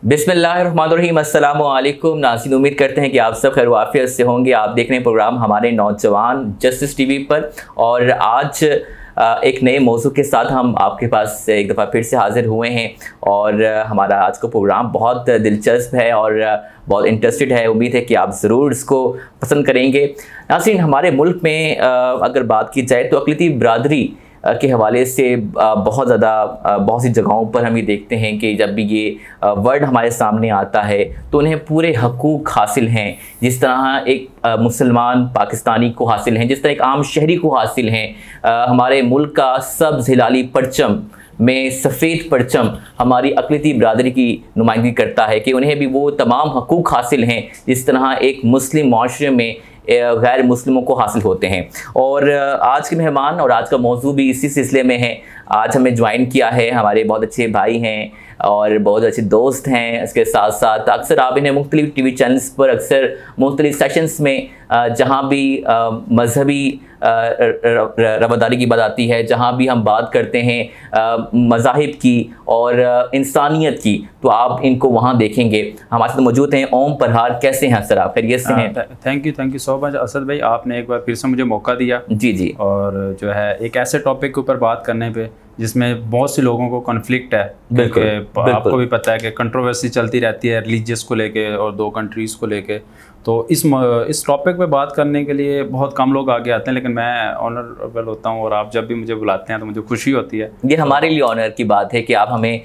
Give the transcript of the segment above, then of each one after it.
बिस्मिल्लाहिर्रहमानिर्रहीम। अस्सलामु अलैकुम नाज़रीन, उम्मीद करते हैं कि आप सब खैर वाफियत से होंगे। आप देख रहे हैं प्रोग्राम हमारे नौजवान जस्टिस टीवी पर, और आज एक नए मौजू के साथ हम आपके पास एक दफ़ा फिर से हाज़िर हुए हैं। और हमारा आज का प्रोग्राम बहुत दिलचस्प है और बहुत इंटरेस्टेड है। उम्मीद है कि आप ज़रूर इसको पसंद करेंगे। नाज़रीन, हमारे मुल्क में अगर बात की जाए तो अक़लियती बिरादरी के हवाले से बहुत सी जगहों पर हम ये देखते हैं कि जब भी ये वर्ड हमारे सामने आता है तो उन्हें पूरे हकूक़ हासिल हैं, जिस तरह एक मुसलमान पाकिस्तानी को हासिल हैं, जिस तरह एक आम शहरी को हासिल हैं। हमारे मुल्क का सब्ज़ हिलाली परचम में सफ़ेद परचम हमारी अक़लियती बिरादरी की नुमाइंदगी करता है कि उन्हें भी वो तमाम हकूक़ हासिल हैं जिस तरह एक मुस्लिम माशरे में गैर मुस्लिमों को हासिल होते हैं। और आज के मेहमान और आज का मौजू भी इसी सिलसिले में है। आज हमें ज्वाइन किया है, हमारे बहुत अच्छे भाई हैं और बहुत अच्छे दोस्त हैं। इसके साथ साथ अक्सर आप इन्हें मुख्तलिफ टीवी चैनल्स पर अक्सर मुख्तलिफ सेशंस में जहाँ भी मजहबी रवादारी की बात आती है, जहाँ भी हम बात करते हैं मज़ाहिब की और इंसानियत की, तो आप इनको वहाँ देखेंगे। हमारे साथ मौजूद हैं ओम परहार। कैसे हैं सर आप? खैरियत से हैं? Thank you so much Asad भाई, आपने एक बार फिर से मुझे मौका दिया। जी। और जो है एक ऐसे टॉपिक के ऊपर बात करने पे जिसमें बहुत सी लोगों को कॉन्फ्लिक्ट है। बिल्कुल। आपको भी पता है कि कंट्रोवर्सी चलती रहती है रिलीजियस को लेके और दो कंट्रीज़ को लेके। तो इस टॉपिक पे बात करने के लिए बहुत कम लोग आगे आते हैं, लेकिन मैं ऑनरेबल होता हूँ और आप जब भी मुझे बुलाते हैं तो मुझे खुशी होती है। ये हमारे लिए ऑनर की बात है कि आप हमें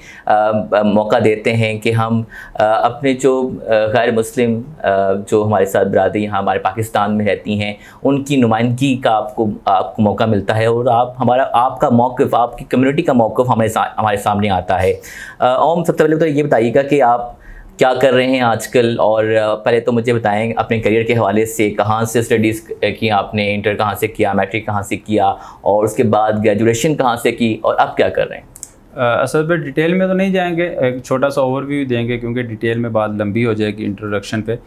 मौका देते हैं कि हम अपने जो गैर मुस्लिम जो हमारे साथ बिरादरी यहाँ हमारे पाकिस्तान में रहती हैं उनकी नुमाइंदगी का आपको मौका मिलता है, और आपका मौक़िफ़, आपकी कम्युनिटी का मौक़िफ़ हमारे सामने आता है। ओम, सबसे पहले तो ये बताइएगा कि आप क्या कर रहे हैं आजकल, और पहले तो मुझे बताएं अपने करियर के हवाले से, कहाँ से स्टडीज़ की आपने, इंटर कहाँ से किया, मैट्रिक कहाँ से किया, और उसके बाद ग्रेजुएशन कहाँ से की, और अब क्या कर रहे हैं? असल में डिटेल में तो नहीं जाएंगे, एक छोटा सा ओवरव्यू देंगे क्योंकि डिटेल में बात लंबी हो जाएगी इंट्रोडक्शन पे।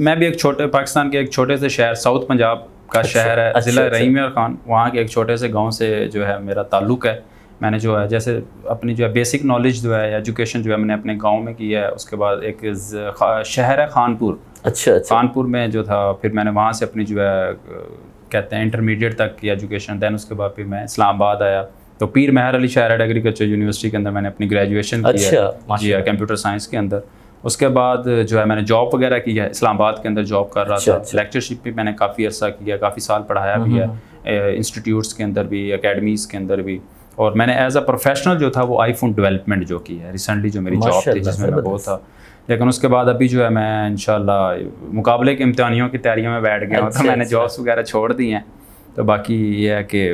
मैं भी पाकिस्तान के एक छोटे से शहर, साउथ पंजाब का शहर है ज़िला रहीम खान, वहाँ के एक छोटे से गाँव से जो है मेरा ताल्लुक़ है। मैंने जो है जैसे अपनी जो है बेसिक नॉलेज जो है, एजुकेशन जो है मैंने अपने गांव में की है। उसके बाद एक शहर है खानपुर। अच्छा। खानपुर में जो था, फिर मैंने वहाँ से अपनी जो है कहते हैं इंटरमीडिएट तक की एजुकेशन। दैन उसके बाद फिर मैं इस्लामाबाद आया तो पीर मेहर अली शायर एग्रीकल्चर यूनिवर्सिटी के अंदर मैंने अपनी ग्रेजुएशन की है जी, कंप्यूटर साइंस के अंदर। उसके बाद जो है मैंने जॉब वगैरह की है, इस्लामाबाद के अंदर जॉब कर रहा था। लेक्चरशिप भी मैंने काफ़ी अर्सा किया, काफ़ी साल पढ़ाया भी है, इंस्टीट्यूट्स के अंदर भी, अकेडमीज़ के अंदर भी। और मैंने एज अ प्रोफेशनल जो था वो आईफोन डेवलपमेंट जो की है रिसेंटली, जो मेरी जॉब थी जिसमें मैं वो था। लेकिन उसके बाद अभी जो है मैं इंशाल्लाह मुकाबले के इम्तिहानियों की तैयारियों में बैठ गया हूँ। तो मैंने जॉब्स वगैरह छोड़ दी हैं। तो बाकी ये है कि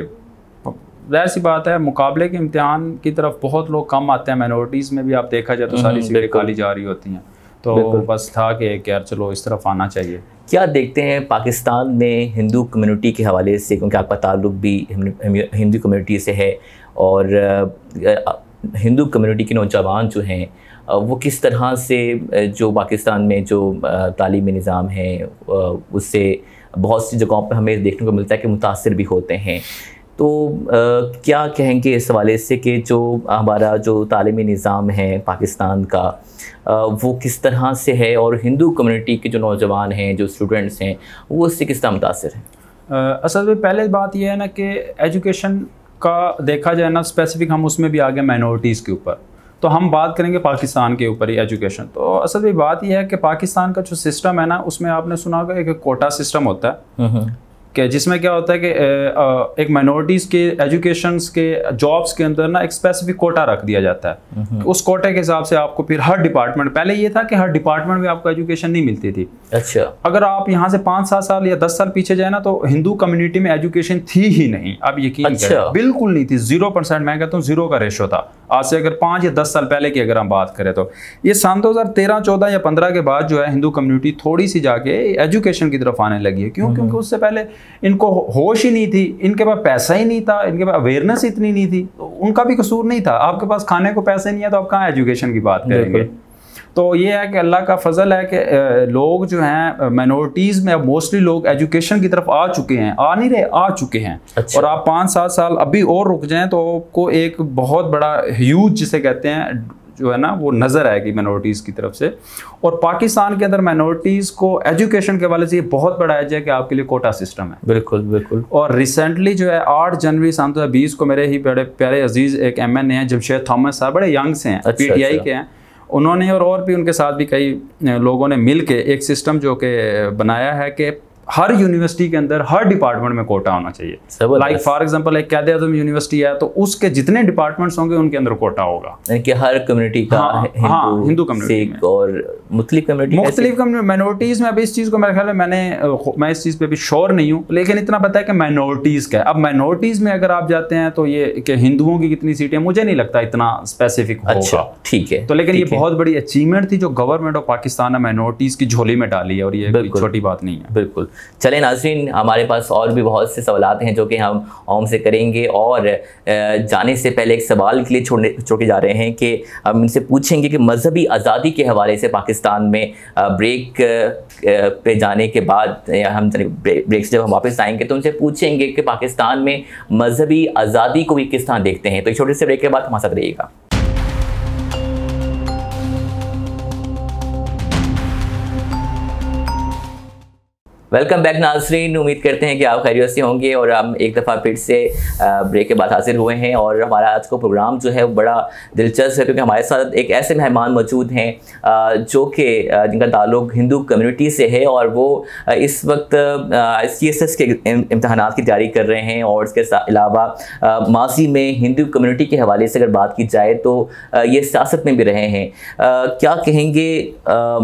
ज़ाहिर सी बात है मुकाबले के इम्तिहान की तरफ बहुत लोग कम आते हैं। माइनॉरिटीज़ में भी आप देखा जाए तो सारी सीटें खाली जा रही होती हैं। तो बस था कि यार चलो इस तरफ आना चाहिए। क्या देखते हैं पाकिस्तान में हिंदू कम्युनिटी के हवाले से, क्योंकि आपका ताल्लुक़ भी हिंदू कम्युनिटी से है, और हिंदू कम्युनिटी के नौजवान जो हैं वो किस तरह से जो पाकिस्तान में जो तालीमी निज़ाम है उससे बहुत सी जगहों पर हमें देखने को मिलता है कि मुतासिर भी होते हैं। तो क्या कहेंगे इस हवाले से कि जो हमारा जो तालीमी निज़ाम है पाकिस्तान का वो किस तरह से है, और हिंदू कम्युनिटी के जो नौजवान हैं, जो स्टूडेंट्स हैं, वो उससे किस तरह मुतासिर हैं? असल में पहले बात यह है ना कि एजुकेशन का देखा जाए ना स्पेसिफिक, हम उसमें भी आगे माइनॉरिटीज़ के ऊपर, तो हम बात करेंगे पाकिस्तान के ऊपर ही एजुकेशन। तो असल में बात यह है कि पाकिस्तान का जो सिस्टम है ना, उसमें आपने सुना होगा एक कोटा सिस्टम होता है कि जिसमें क्या होता है कि एक माइनॉरिटीज़ के एजुकेशंस के जॉब्स के अंदर ना एक स्पेसिफिक कोटा रख दिया जाता है। उस कोटे के हिसाब से आपको फिर हर डिपार्टमेंट, पहले ये था कि हर डिपार्टमेंट में आपको एजुकेशन नहीं मिलती थी। अच्छा। अगर आप यहाँ से 5-7 साल या 10 साल पीछे जाए ना तो हिंदू कम्युनिटी में एजुकेशन थी ही नहीं। अब यकीन करें बिल्कुल नहीं थी, 0%। मैं कहता हूँ 0 का रेशो था। आज से अगर 5 या 10 साल पहले की अगर हम बात करें तो ये सन 2013, 14 या 15 के बाद जो है हिंदू कम्युनिटी थोड़ी सी जाके एजुकेशन की तरफ आने लगी है। क्यों? क्योंकि उससे पहले इनको होश ही नहीं थी, इनके पास पैसा ही नहीं था, इनके पास अवेयरनेस इतनी नहीं थी। तो उनका भी कसूर नहीं था। आपके पास खाने को पैसे नहीं है तो आप कहाँ एजुकेशन की बात करेंगे? तो ये है कि अल्लाह का फजल है कि लोग जो हैं माइनॉरिटीज़ में अब मोस्टली लोग एजुकेशन की तरफ आ चुके हैं, आ नहीं रहे, आ चुके हैं। अच्छा। और आप 5-7 साल अभी और रुक जाएं तो आपको एक बहुत बड़ा ह्यूज जिसे कहते हैं जो है ना वो नज़र आएगी माइनॉरिटीज़ की तरफ से। और पाकिस्तान के अंदर माइनॉरिटीज़ को एजुकेशन के हवाले से ये बहुत बड़ा एज है कि आपके लिए कोटा सिस्टम है। बिल्कुल बिल्कुल। और रिसेंटली जो है 8 जनवरी सन 2020 को मेरे ही बड़े प्यारे अजीज़ एक MN हैं जमशेद थॉमस साहब, बड़े यंग से हैं, PTI के हैं, उन्होंने और भी उनके साथ भी कई लोगों ने मिल के एक सिस्टम जो कि बनाया है कि हर यूनिवर्सिटी के अंदर हर डिपार्टमेंट में कोटा होना चाहिए। लाइक फॉर एग्जांपल एक कायदे आज़म यूनिवर्सिटी है तो उसके जितने डिपार्टमेंट्स होंगे उनके अंदर कोटा होगा, यानी कि हर कम्युनिटी का। हिंदू कम्युनिटी और मुख्तलिफ कम्युनिटी माइनॉरिटीज़ में। अभी इस चीज़ को मेरे ख्याल में मैं इस चीज़ पे भी श्योर नहीं हूँ, लेकिन इतना पता है कि माइनॉरिटीज़ का है। अब माइनॉरिटीज़ में अगर आप जाते हैं तो ये कि हिंदुओं की कितनी सीटें, मुझे नहीं लगता इतना स्पेसिफिक होगा। अच्छा, ठीक है। तो लेकिन ये बहुत बड़ी अचीवमेंट थी जो गवर्नमेंट ऑफ पाकिस्तान ने माइनॉरिटीज़ की झोली में डाली है, और ये कोई छोटी बात नहीं है। बिल्कुल। चलें नाज़रीन, हमारे पास और भी बहुत से सवालात हैं जो कि हम ओम से करेंगे, और जाने से पहले एक सवाल के लिए छोड़ के जा रहे हैं कि हम इनसे पूछेंगे कि मजहबी आज़ादी के हवाले से पाकिस्तान में ब्रेक पे जाने के बाद, या हम ब्रेक से जब हम वापस आएंगे तो उनसे पूछेंगे कि पाकिस्तान में मजहबी आज़ादी को भी किस तरह देखते हैं। तो एक छोटे से ब्रेक के बाद हमारे साथ रहिएगा। वेलकम बैक नाज़रीन, उम्मीद करते हैं कि आप खैरियत से होंगे, और हम एक दफ़ा फिर से ब्रेक के बाद हाजिर हुए हैं। और हमारा आज का प्रोग्राम जो है वो बड़ा दिलचस्प है, क्योंकि हमारे साथ एक ऐसे मेहमान मौजूद हैं जो कि जिनका ताल्लुक़ हिंदू कम्युनिटी से है, और वो इस वक्त CSS के इम्तहानात की तैयारी कर रहे हैं। और इसके अलावा माजी में हिंदू कम्युनिटी के हवाले से अगर बात की जाए तो ये सियासत में भी रहे हैं। क्या कहेंगे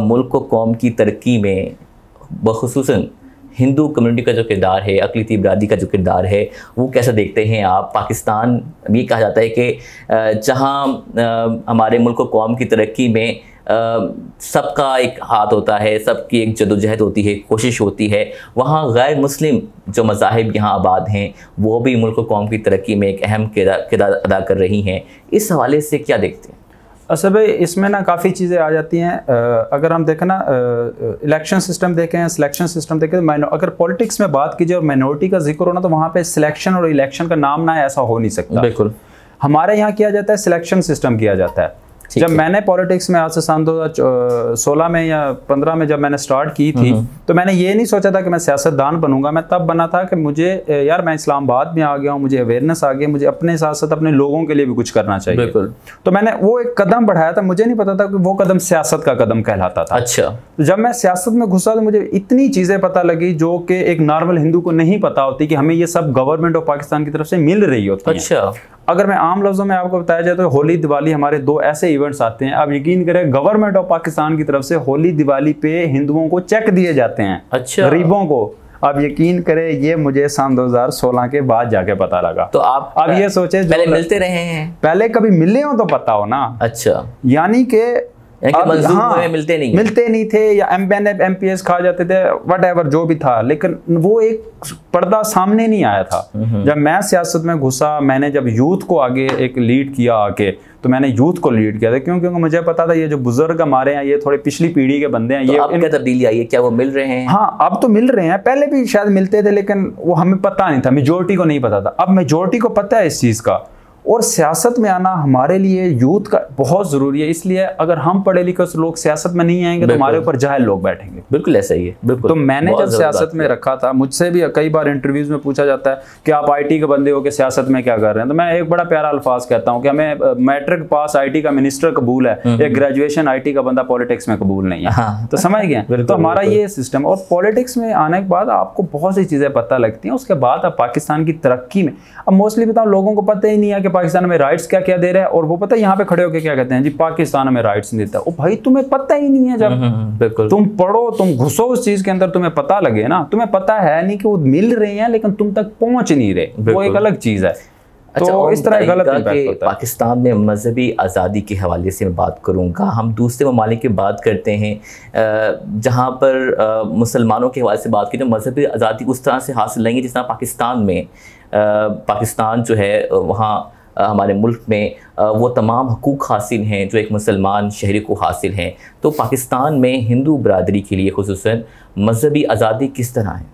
मुल्क व कौम की तरक्की में बख़ुसूसन हिंदू कम्युनिटी का जो किरदार है, अक़लियती बिरादरी का जो किरदार है, वो कैसे देखते हैं आप? पाकिस्तान ये कहा जाता है कि जहाँ हमारे मुल्क व कौम की तरक्की में सबका एक हाथ होता है, सबकी एक जदोजहद होती है, कोशिश होती है, वहाँ गैर मुस्लिम जो मज़ाहिब यहाँ आबाद हैं वो भी मुल्क व कौम की तरक्की में एक अहम किरदार अदा कर रही हैं। इस हवाले से क्या देखते हैं? अच्छा भाई, इसमें ना काफ़ी चीज़ें आ जाती हैं। अगर हम देखें ना, इलेक्शन सिस्टम देखें, सिलेक्शन सिस्टम देखें, तो अगर पॉलिटिक्स में बात कीजिए और माइनॉरिटी का जिक्र होना, तो वहाँ पे सिलेक्शन और इलेक्शन का नाम ना ऐसा हो नहीं सकता। बिल्कुल। हमारे यहाँ किया जाता है सिलेक्शन सिस्टम किया जाता है। जब मैंने पॉलिटिक्स में आज से सन 2016 में या 15 में जब मैंने स्टार्ट की थी, तो मैंने ये नहीं सोचा था कि मैं सियासतदान बनूंगा। मैं तब बना था कि मुझे यार मैं इस्लामाबाद में आ गया हूँ, मुझे अवेयरनेस आ गई, मुझे अपने साथ साथ अपने लोगों के लिए भी कुछ करना चाहिए। बिल्कुल। तो मैंने वो एक कदम बढ़ाया था, मुझे नहीं पता था कि वो कदम सियासत का कदम कहलाता था। अच्छा। जब मैं सियासत में घुसा तो मुझे इतनी चीज़ें पता लगी जो कि एक नॉर्मल हिंदू को नहीं पता होती, कि हमें ये सब गवर्नमेंट ऑफ पाकिस्तान की तरफ से मिल रही होती है। अच्छा। अगर मैं आम लफ्ज़ों में आपको बताया जाए तो होली दिवाली हमारे 2 ऐसे इवेंट्स आते हैं। आप यकीन करें, गवर्नमेंट ऑफ पाकिस्तान की तरफ से होली दिवाली पे हिंदुओं को चेक दिए जाते हैं। अच्छा। गरीबों को। आप यकीन करें, ये मुझे सन 2016 के बाद जाके पता लगा। तो आप ये सोचे पहले मिलते रहे हैं? पहले कभी मिले हो तो पता हो ना। अच्छा। यानी कि मिलते नहीं थे, या MPS खा जाते थे, व्हाटएवर जो भी था, लेकिन वो एक पर्दा सामने नहीं आया था। जब मैं सियासत में घुसा, मैंने जब यूथ को आगे एक लीड किया आके, तो मैंने यूथ को लीड किया था, क्योंकि मुझे पता था ये जो बुजुर्ग हमारे हैं ये थोड़े पिछली पीढ़ी के बंदे हैं। तो ये क्या तब्दीली आई है? क्या वो मिल रहे हैं? हाँ, अब तो मिल रहे हैं। पहले भी शायद मिलते थे, लेकिन वो हमें पता नहीं था, मेजोरिटी को नहीं पता था। अब मेजोरिटी को पता है इस चीज़ का। और सियासत में आना हमारे लिए यूथ का बहुत ज़रूरी है। इसलिए अगर हम पढ़े लिखे लोग सियासत में नहीं आएंगे तो हमारे ऊपर जाहिल लोग बैठेंगे। बिल्कुल ऐसा ही है। बिल्कुल। तो मैंने जब सियासत में रखा था, मुझसे भी कई बार इंटरव्यूज़ में पूछा जाता है कि आप IT के बंदे हो के सियासत में क्या कर रहे हैं, तो मैं एक बड़ा प्यारा अल्फाज कहता हूँ कि हमें मैट्रिक पास IT का मिनिस्टर कबूल है, एक ग्रेजुएशन IT का बंदा पॉलिटिक्स में कबूल नहीं है। तो समझ गए? तो हमारा ये सिस्टम। और पॉलिटिक्स में आने के बाद आपको बहुत सी चीज़ें पता लगती हैं। उसके बाद आप पाकिस्तान की तरक्की में, अब मोस्टली बताओ लोगों को पता ही नहीं है कि पाकिस्तान में राइट्स क्या क्या दे रहा है, और वो पता है यहाँ पे खड़े होकर क्या कहते हैं, जी पाकिस्तान में राइट्स नहीं देता। ओ भाई, तुम्हें पता ही नहीं है। जब बिल्कुल तुम पढ़ो, तुम घुसो उस चीज के अंदर, तुम्हें पता लगे ना। तुम्हें पता है नहीं कि वो मिल रहे हैं, लेकिन तुम तक पहुंच नहीं रहे, वो एक अलग चीज है। अच्छा, तो इस तरह गलत इम्पैक्ट होता है। पाकिस्तान में मजहबी आज़ादी के हवाले से मैं बात करूँगा। हम दूसरे ममालिक की बात करते हैं जहाँ पर मुसलमानों के हवाले से बात की, तो मजहबी आज़ादी उस तरह से हासिल नहीं है जिस तरह पाकिस्तान में। पाकिस्तान जो है वहाँ हमारे मुल्क में वो तमाम हकूक़ हासिल हैं जो एक मुसलमान शहरी को हासिल हैं। तो पाकिस्तान में हिंदू बरादरी के लिए खुसूसन मजहबी आज़ादी किस तरह है?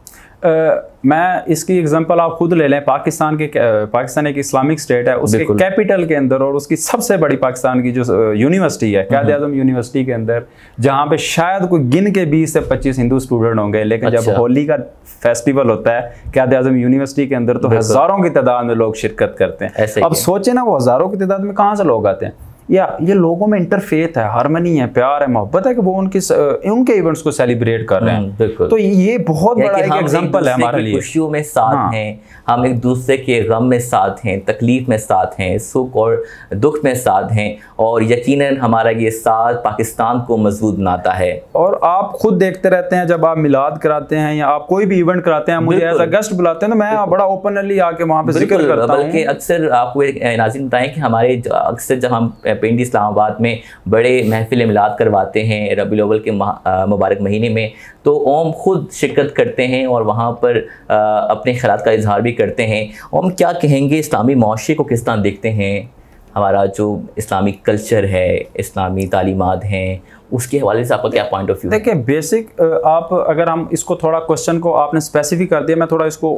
मैं इसकी एग्जांपल आप खुद ले लें, पाकिस्तान एक इस्लामिक स्टेट है, उसके कैपिटल के अंदर और उसकी सबसे बड़ी पाकिस्तान की जो यूनिवर्सिटी है कायद आज़म यूनिवर्सिटी के अंदर, जहाँ पे शायद कोई गिन के 20 से 25 हिंदू स्टूडेंट होंगे, लेकिन जब होली का फेस्टिवल होता है कायद आज़म यूनिवर्सिटी के अंदर तो हज़ारों की तादाद में लोग शिरकत करते हैं। अब सोचे ना, वो हज़ारों की तादाद में कहाँ से लोग आते हैं, या ये लोगों में इंटरफेथ है, हार्मनी है, प्यार है, मोहब्बत है कि वो उनके इवेंट्स को सेलिब्रेट कर रहे हैं। तो ये बहुत बड़ा एक एग्जांपल है हमारे लिए। खुशियों में साथ हैं, हम एक दूसरे के गम में साथ हैं, तकलीफ में साथ हैं, सुख और दुख में साथ हैं, और यकीनन हमारा ये साथ पाकिस्तान को मजबूत बनाता है। और आप खुद देखते रहते हैं, जब आप मिलाद कराते हैं या आप कोई भी इवेंट कराते हैं, मुझे एज अ गेस्ट बुलाते हैं तो मैं बड़ा ओपनली आके वहाँ पे जिक्र करता हूँ। बल्कि अक्सर आपको एक नाज़रीन बताएं कि हमारे अक्सर जब हम पिंडी इस्लामाबाद में बड़े महफिल मिलाद करवाते हैं रबीउल अव्वल के मुबारक महीने में, तो ओम खुद शिरकत करते हैं और वहाँ पर अपने ख़यालात का इजहार भी करते हैं। ओम क्या कहेंगे, इस्लामी माशरे को किस तरह देखते हैं, हमारा जो इस्लामिक कल्चर है, इस्लामी तालीमात हैं, उसके हवाले से आपका क्या पॉइंट ऑफ व्यू? देखिए बेसिक आप अगर हम इसको थोड़ा क्वेश्चन को आपने स्पेसिफिक कर दिया, मैं थोड़ा इसको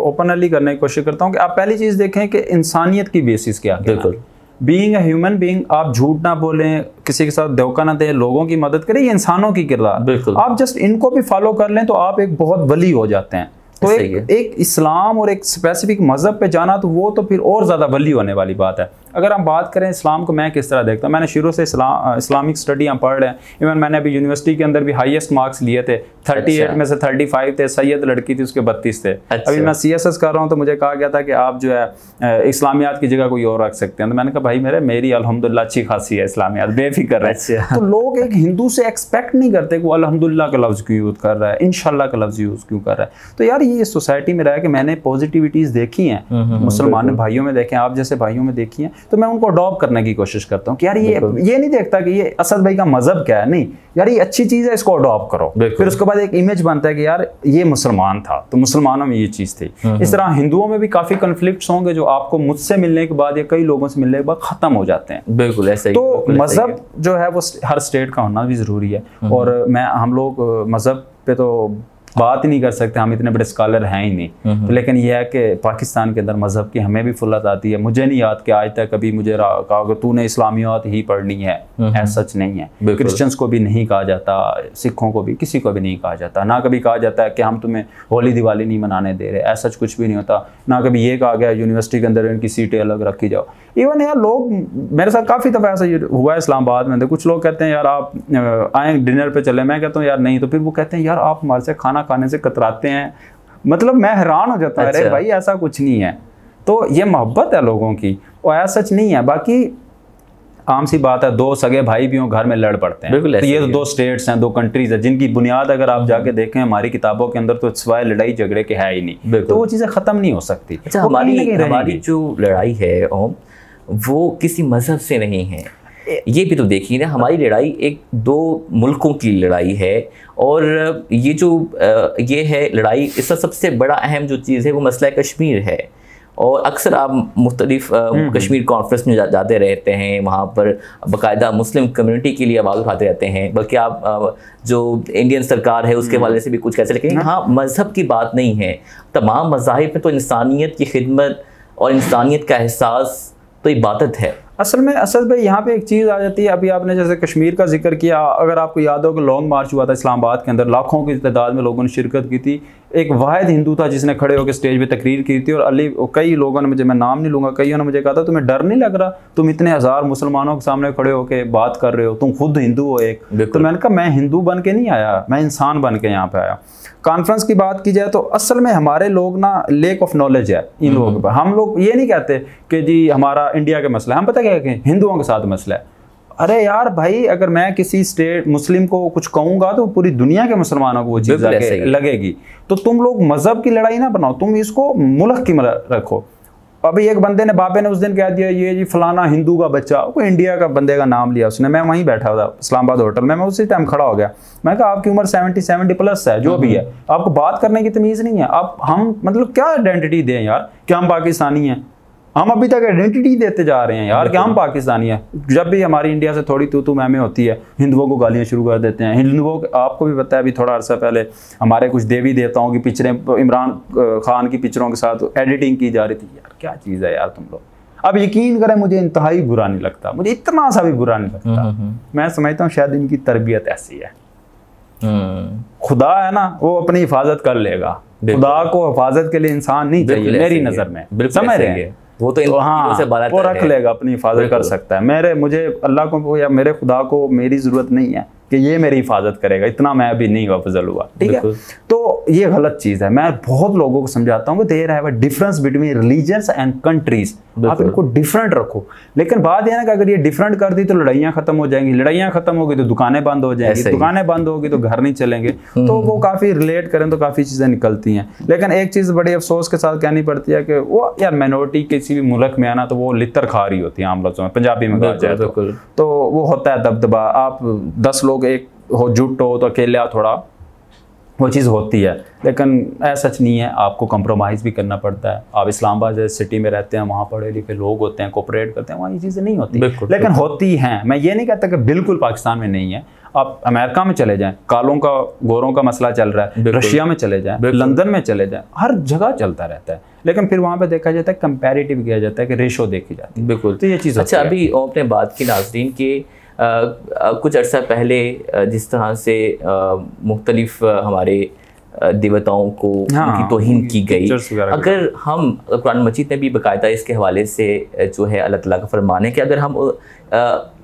ओपनली करने की कोशिश करता हूँ कि आप पहली चीज़ देखें कि इंसानियत की बेसिस क्या है। बिल्कुल, बीइंग अ ह्यूमन बीइंग, आप झूठ ना बोलें, किसी के साथ धोखा ना दें, लोगों की मदद करें, ये इंसानों की किरदार। बिल्कुल, आप जस्ट इनको भी फॉलो कर लें तो आप एक बहुत वली हो जाते हैं। तो एक इस्लाम और एक स्पेसिफिक मज़हब पे जाना, तो वो तो फिर और ज़्यादा वली होने वाली बात है। अगर हम बात करें इस्लाम को मैं किस तरह देखता हूँ, मैंने शुरू से इस्लामिक स्टडी हम पढ़ रहे हैं। इवन मैंने अभी यूनिवर्सिटी के अंदर भी हाईएस्ट मार्क्स लिए थे, 38 में से 35 थे, सैयद लड़की थी उसके 32 थे। अभी मैं CSS कर रहा हूँ तो मुझे कहा गया था कि आप जो है इस्लामियात की जगह कोई और रख सकते हैं, तो मैंने कहा भाई मेरी अल्हम्दुलिल्लाह अच्छी खासी है इस्लामियात, बेफिक्र है। तो लोग एक हिंदू से एक्सपेक्ट नहीं करते कि वो अल्हम्दुलिल्लाह का लफ्ज़ क्यों यूज़ कर रहा है, इंशाल्लाह का लफ्ज़ यूज़ क्यों कर रहा है। तो यार ये सोसाइटी में रहा है कि मैंने पॉजिटिविटीज़ देखी हैं, मुसलमान भाइयों में देखें, आप जैसे भाइयों में देखी हैं, तो मैं उनको अडॉप्ट करने की कोशिश करता हूँ कि यार ये नहीं देखता कि ये असद भाई का मजहब क्या है, नहीं यार ये अच्छी चीज़ है, इसको अडॉप्ट करो। फिर उसके बाद एक इमेज बनता है कि यार ये मुसलमान था तो मुसलमानों में ये चीज़ थी। इस तरह हिंदुओं में भी काफ़ी कॉन्फ्लिक्ट्स होंगे जो आपको मुझसे मिलने के बाद या कई लोगों से मिलने के बाद ख़त्म हो जाते हैं। बिल्कुल ऐसा ही। तो मज़हब जो है वो हर स्टेट का होना भी ज़रूरी है, और हम लोग मज़हब पे तो बात ही नहीं कर सकते, हम इतने बड़े स्कॉलर हैं ही नहीं। तो लेकिन यह है कि पाकिस्तान के अंदर मज़हब की हमें भी फुल्लत आती है। मुझे नहीं याद कि आज तक कभी मुझे कहा कि तूने इस्लामियात ही पढ़नी है, ऐसा सच नहीं है। क्रिश्चियंस को भी नहीं कहा जाता, सिखों को भी, किसी को भी नहीं कहा जाता। ना कभी कहा जाता है कि हम तुम्हें होली दिवाली नहीं मनाने दे रहे, ऐसा कुछ भी नहीं होता। ना कभी ये कहा गया यूनिवर्सिटी के अंदर इनकी सीटें अलग रखी जाओ। इवन यार लोग, मेरे साथ काफ़ी दफ़ा ऐसा हुआ है इस्लामाबाद में, कुछ लोग कहते हैं यार आप आए डिनर पे चले, मैं कहता हूँ यार नहीं, तो फिर वो कहते हैं यार आप हमारे से खाना खाने से कतराते हैं। मतलब मैं हैरान हो जाता हूँ, अरे भाई ऐसा कुछ नहीं है। तो ये मोहब्बत है लोगों की, और ऐसा सच नहीं है। बाकी आम सी बात है, दो सगे भाई भी हों घर में लड़ पड़ते हैं। तो ये तो दो स्टेट्स हैं, दो कंट्रीज हैं जिनकी बुनियाद अगर आप जाके देखें हमारी किताबों के अंदर तो सिवाय लड़ाई झगड़े के है ही नहीं। तो वो चीज़ें ख़त्म नहीं हो सकती। अच्छा, हमारी जो लड़ाई है ओम, वो किसी मजहब से नहीं है। ये भी तो देखिए ना, हमारी लड़ाई एक दो मुल्कों की लड़ाई है, और ये जो ये है लड़ाई, इसका सबसे बड़ा अहम जो चीज़ है वो मसला कश्मीर है। और अक्सर आप मुख्तलिफ कश्मीर कॉन्फ्रेंस में जाते रहते हैं, वहाँ पर बाकायदा मुस्लिम कम्युनिटी के लिए आवाज़ उठाते रहते हैं। बल्कि आप जो इंडियन सरकार है उसके हवाले से भी कुछ कहते, लेकिन हाँ मज़हब की बात नहीं है। तमाम मज़ाहिब में तो इंसानियत की खिदमत और इंसानियत का एहसास तो इबादत है। असल में असद भाई यहाँ पे एक चीज़ आ जाती है, अभी आपने जैसे कश्मीर का जिक्र किया, अगर आपको याद हो कि लॉन्ग मार्च हुआ था इस्लामाबाद के अंदर, लाखों की तादाद में लोगों ने शिरकत की थी। एक वाहिद हिंदू था जिसने खड़े होकर स्टेज पे तकरीर की थी, और कई लोगों ने मुझे, मैं नाम नहीं लूँगा, कईयों ने मुझे कहा था तुम्हें डर नहीं लग रहा, तुम इतने हज़ार मुसलमानों के सामने खड़े होकर बात कर रहे हो, तुम खुद हिंदू हो एक। तो मैंने कहा मैं हिंदू बन के नहीं आया, मैं इंसान बन के यहाँ पे आया। कॉन्फ्रेंस की बात की जाए तो असल में हमारे लोग ना लेक ऑफ नॉलेज है इन लोगों के पास। हम लोग ये नहीं कहते कि जी हमारा इंडिया का मसला है, हम पता क्या कहते हैं, हिंदुओं के साथ मसला है। अरे यार भाई, अगर मैं किसी स्टेट मुस्लिम को कुछ कहूँगा तो पूरी दुनिया के मुसलमानों को वो चीज़ लगेगी। तो तुम लोग मजहब की लड़ाई ना बनाओ, तुम इसको मुल्क की रखो। अभी एक बंदे ने, बाबे ने उस दिन कह दिया ये जी फलाना हिंदू का बच्चा, कोई इंडिया का बंदे का नाम लिया उसने। मैं वहीं बैठा हुआ था इस्लामाबाद होटल में, मैं उसी टाइम खड़ा हो गया। मैं कहा आपकी उम्र 70 प्लस है, जो भी है, आपको बात करने की तमीज़ नहीं है। आप हम मतलब क्या आइडेंटिटी दें यार कि हम पाकिस्तानी हैं? हम अभी तक आइडेंटिटी देते जा रहे हैं यार कि हम पाकिस्तानी हैं। जब भी हमारी इंडिया से थोड़ी तू मैं होती है, हिंदुओं को गालियाँ शुरू कर देते हैं। हिंदुओं, आपको भी पता है अभी थोड़ा अर्सा पहले हमारे कुछ देवी देवताओं की पिक्चरें इमरान खान की पिक्चरों के साथ एडिटिंग की जा रही थी। यार क्या चीज़ है यार तुम लोग। अब यकीन करें मुझे इंतहाई बुरा नहीं लगता, मुझे इतना सा भी बुरा नहीं लगता। मैं समझता हूँ शायद इनकी तरबियत ऐसी है। खुदा है ना, वो अपनी हिफाजत कर लेगा। खुदा को हिफाजत के लिए इंसान नहीं चाहिए मेरी नज़र में, समझ रहे हैं? वो तो हाँ, वो रख लेगा, अपनी हिफाजत कर सकता है। मुझे अल्लाह को या मेरे खुदा को मेरी ज़रूरत नहीं है कि ये मेरी हिफाजत करेगा, इतना मैं अभी नहीं अफजल हुआ, ठीक है। तो ये गलत चीज़ है। मैं बहुत लोगों को समझाता हूँ कि there have a difference between religions and countries. आप इनको डिफरेंट रखो, लेकिन बात यह ना कि अगर ये डिफरेंट कर दी तो लड़ाइयाँ खत्म हो जाएंगी, लड़ाइयाँ खत्म होगी तो दुकानें बंद हो जाएंगी, दुकानें बंद होगी तो घर नहीं चलेंगे। तो वो काफ़ी रिलेट करें तो काफ़ी चीज़ें निकलती हैं। लेकिन एक चीज़ बड़ी अफसोस के साथ कहनी पड़ती है कि वो यार माइनॉरिटी किसी भी मुल्क में आना तो वो लितर खा रही होती है, आम लफ्ज़ों में पंजाबी में कहा जाए तो वो होता है दबदबा। आप 10 लोग एक हो जुट हो तो अकेला थोड़ा वो चीज़ होती है, लेकिन ऐसा सच नहीं है। आपको कंप्रोमाइज़ भी करना पड़ता है। आप इस्लामाबाद जैसे सिटी में रहते हैं, वहाँ पढ़े लिखे लोग होते हैं, कोऑपरेट करते हैं, वहाँ ये चीज़ें नहीं होती, लेकिन होती हैं। मैं ये नहीं कहता कि बिल्कुल पाकिस्तान में नहीं है। आप अमेरिका में चले जाएं, कालों का गोरों का मसला चल रहा है, रशिया में चले जाएं, लंदन में चले जाएं, हर जगह चलता रहता है। लेकिन फिर वहाँ पे देखा जाता है, कंपैरेटिव किया जाता है कि रेशो देखी जाती है। बिल्कुल, तो ये चीज़। अच्छा, अभी आपने बात की नाज़रीन के कुछ अर्सा पहले जिस तरह से मुख्तलिफ हमारे देवताओं को उनकी तोहीन की गई, अगर हम कुरान मजीद में भी बाकायदा इसके हवाले से जो है अल्लाह ताला का फरमान है कि अगर हम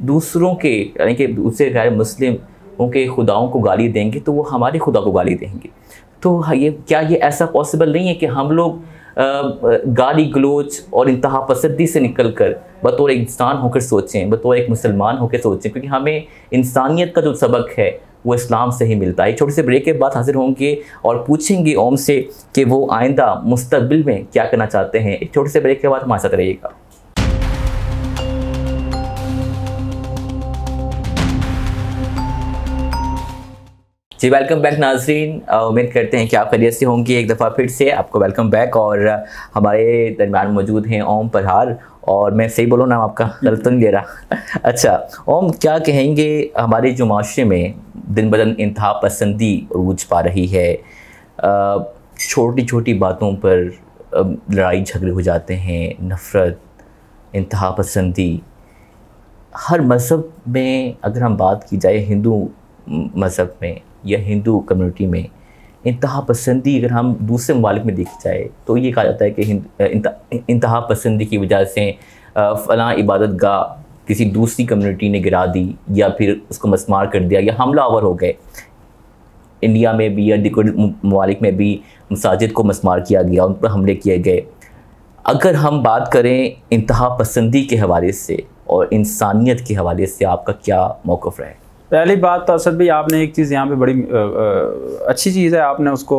दूसरों के यानी कि दूसरे गैर मुस्लिमों के खुदाओं को गाली देंगे तो वो हमारे खुदा को गाली देंगे। तो क्या ये ऐसा पॉसिबल नहीं है कि हम लोग गाली गलोच और इंतहा पसंदी से निकल कर बतौर एक इंसान होकर सोचें, बतौर एक मुसलमान होकर सोचें, क्योंकि हमें इंसानियत का जो सबक है वो इस्लाम से ही मिलता है। एक छोटे से ब्रेक के बाद हाजिर होंगे और पूछेंगे ओम से कि वो आइंदा मुस्तकबिल में क्या करना चाहते हैं। एक छोटे से ब्रेक के बाद हमारे साथ रहिएगा। जी वेलकम बैक नाजरीन, उम्मीद करते हैं कि आप खैरियत से होंगे। एक दफ़ा फिर से आपको वेलकम बैक। और हमारे दरम्यान मौजूद हैं ओम परहार, और मैं सही बोलूँ नाम आपका, गलत तो नहीं ले रहा? अच्छा ओम, क्या कहेंगे हमारे जो माशरे में दिन ब दिन इंतहा पसंदी रूज पा रही है, छोटी छोटी बातों पर लड़ाई झगड़े हो जाते हैं, नफ़रत, इंतहा पसंदी। हर मज़हब में अगर हम बात की जाए, हिंदू मज़हब में या हिंदू कम्युनिटी में इंतहा पसंदी अगर हम दूसरे ममालिक में देखी जाए तो ये कहा जाता है कि इंतहा पसंदी की वजह से फ़लाँ इबादत गाह किसी दूसरी कम्युनिटी ने गिरा दी या फिर उसको मस्मार कर दिया या हमलावर हो गए। इंडिया में भी या ममालिक में भी मसाजिद को मस्मार किया गया, उन पर हमले किए गए। अगर हम बात करें इंतहा पसंदी के हवाले से और इंसानियत के हवाले से आपका क्या मौक़िफ़ रहा है? पहली बात तो असद भाई, आपने एक चीज़ यहाँ पे बड़ी अच्छी चीज़ है, आपने उसको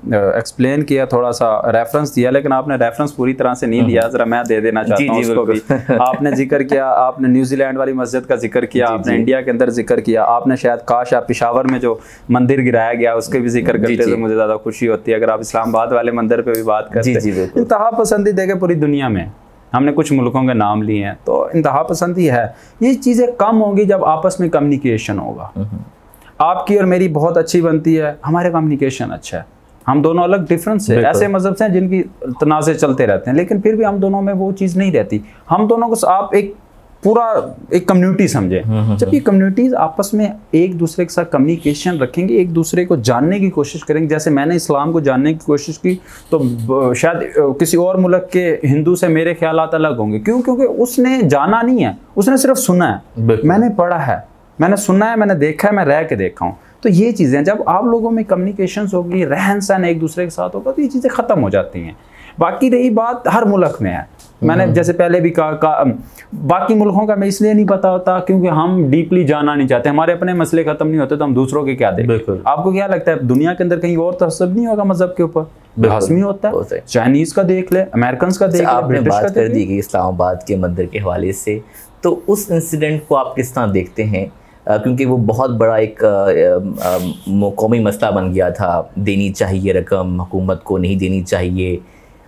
एक्सप्लेन किया, थोड़ा सा रेफरेंस दिया, लेकिन आपने रेफरेंस पूरी तरह से नहीं दिया। ज़रा मैं दे देना चाहता हूँ उसको भी। आपने जिक्र किया, आपने न्यूजीलैंड वाली मस्जिद का जिक्र किया, आपने इंडिया के अंदर जिक्र किया, आपने शायद काश आप पेशावर में जो मंदिर गिराया गया उसके भी जिक्र करते तो मुझे ज़्यादा खुशी होती है। अगर आप इस्लामाबाद वाले मंदिर पर भी बात करते। इंतहा पसंदी देखे पूरी दुनिया में, हमने कुछ मुल्कों के नाम लिए हैं, तो इंतहा पसंदी है। ये चीज़ें कम होंगी जब आपस में कम्युनिकेशन होगा। आपकी और मेरी बहुत अच्छी बनती है, हमारे कम्युनिकेशन अच्छा है। हम दोनों अलग डिफरेंस है, ऐसे मजहब से हैं जिनकी तनाज़े चलते रहते हैं, लेकिन फिर भी हम दोनों में वो चीज़ नहीं रहती। हम दोनों को आप एक पूरा एक कम्युनिटी समझे। जब ये कम्युनिटीज़ आपस में एक दूसरे के साथ कम्युनिकेशन रखेंगे, एक दूसरे को जानने की कोशिश करेंगे, जैसे मैंने इस्लाम को जानने की कोशिश की तो शायद किसी और मुल्क के हिंदू से मेरे ख्यालात अलग होंगे। क्यों? क्योंकि उसने जाना नहीं है, उसने सिर्फ सुना है। मैंने पढ़ा है, मैंने सुना है, मैंने देखा है, मैं रह के देखा हूँ। तो ये चीज़ें जब आप लोगों में कम्युनिकेशन होगी, रहन सहन एक दूसरे के साथ होगा, तो ये चीज़ें ख़त्म हो जाती हैं। बाकी रही बात हर मुल्क में है, मैंने जैसे पहले भी कहा बाकी मुल्कों का मैं इसलिए नहीं पता होता क्योंकि हम डीपली जाना नहीं चाहते, हमारे अपने मसले खत्म नहीं होते तो हम दूसरों के क्या देखें। आपको क्या लगता है दुनिया के अंदर कहीं और तहस्सुब नहीं होगा मजहब के ऊपर? लाज़मी होता है। चाइनीज़ का देख ले, अमेरिकन का देख ले। आपने बात कर दी गई इस्लामाबाद के मंदिर के हवाले से, तो उस इंसिडेंट को आप किस तरह देखते हैं? क्योंकि वो बहुत बड़ा एक कौमी मसला बन गया था, देनी चाहिए रकम, हुकूमत को नहीं देनी चाहिए।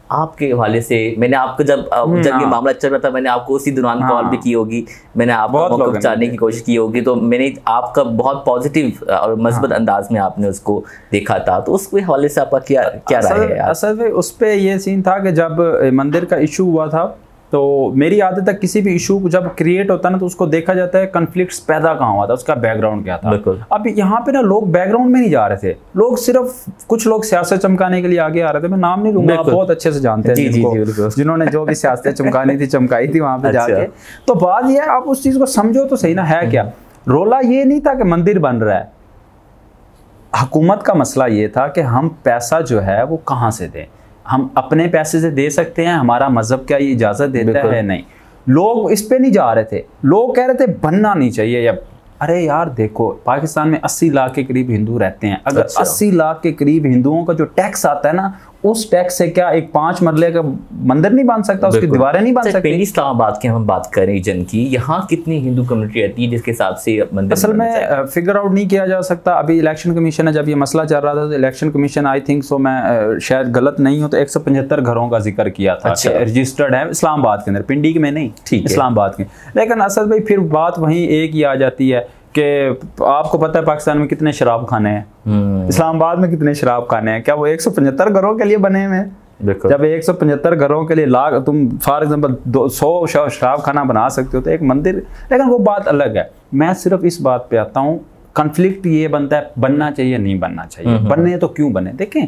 आपके हवाले से मैंने आपको जब ये मामला चल रहा था, मैंने आपको उसी दौरान कॉल भी की होगी, मैंने आपको जानने की कोशिश की होगी, तो मैंने आपका बहुत पॉजिटिव और मस्बत अंदाज में आपने उसको देखा था, तो उसके हवाले से आपका क्या राय है? असल में उस पर यह सीन था कि जब मंदिर का इशू हुआ था तो मेरी आदत है किसी भी इशू जब क्रिएट होता है ना तो उसको देखा जाता है कन्फ्लिक्ट्स पैदा कहाँ हुआ था, उसका बैकग्राउंड क्या था। अब यहाँ पे ना लोग बैकग्राउंड में नहीं जा रहे थे, लोग सिर्फ कुछ लोग सियासत चमकाने के लिए आगे आ रहे थे। मैं नाम नहीं लूंगा, आप बहुत अच्छे से जानते हैं जिन्होंने जो भी सियासत चमकानी थी चमकाई थी वहां पे जाके। तो बात यह है, आप उस चीज को समझो तो सही ना, है क्या रोला ये नहीं था कि मंदिर बन रहा है, हुकूमत का मसला ये था कि हम पैसा जो है वो कहाँ से दें, हम अपने पैसे से दे सकते हैं, हमारा मजहब क्या ये इजाजत देता है? नहीं, लोग इस पे नहीं जा रहे थे, लोग कह रहे थे बनना नहीं चाहिए। या अरे यार देखो, पाकिस्तान में 80 लाख के करीब हिंदू रहते हैं, अगर 80 लाख के करीब हिंदुओं का जो टैक्स आता है ना, उस टैक्स से क्या एक 5 मरले का मंदिर नहीं बन सकता, उसकी दीवारें नहीं बन सकती? इस्लामाबाद की हम बात करें रीजन की, यहाँ कितनी हिंदू कम्युनिटी रहती है जिसके हिसाब से मंदिर असल में फिगर आउट नहीं किया जा सकता। अभी इलेक्शन कमीशन है, जब ये मसला चल रहा था तो election commission I think so, मैं शायद गलत नहीं हूँ तो 175 घरों का जिक्र किया था रजिस्टर्ड है इस्लामाबाद के अंदर, पिंडी में नहीं, इस्लामाबाद के। लेकिन असल भाई फिर बात वहीं एक ही आ जाती है कि आपको पता है पाकिस्तान में कितने शराब खाने हैं, इस्लामाबाद में कितने शराब खाने हैं, क्या वो 175 घरों के लिए बने हुए हैं? जब 175 घरों के लिए लाख तुम फॉर एग्जांपल 100 शराब खाना बना सकते हो तो एक मंदिर, लेकिन वो बात अलग है। मैं सिर्फ इस बात पे आता हूँ, कन्फ्लिक्ट ये बनता है बनना चाहिए नहीं बनना चाहिए, बनने तो क्यों बने। देखें,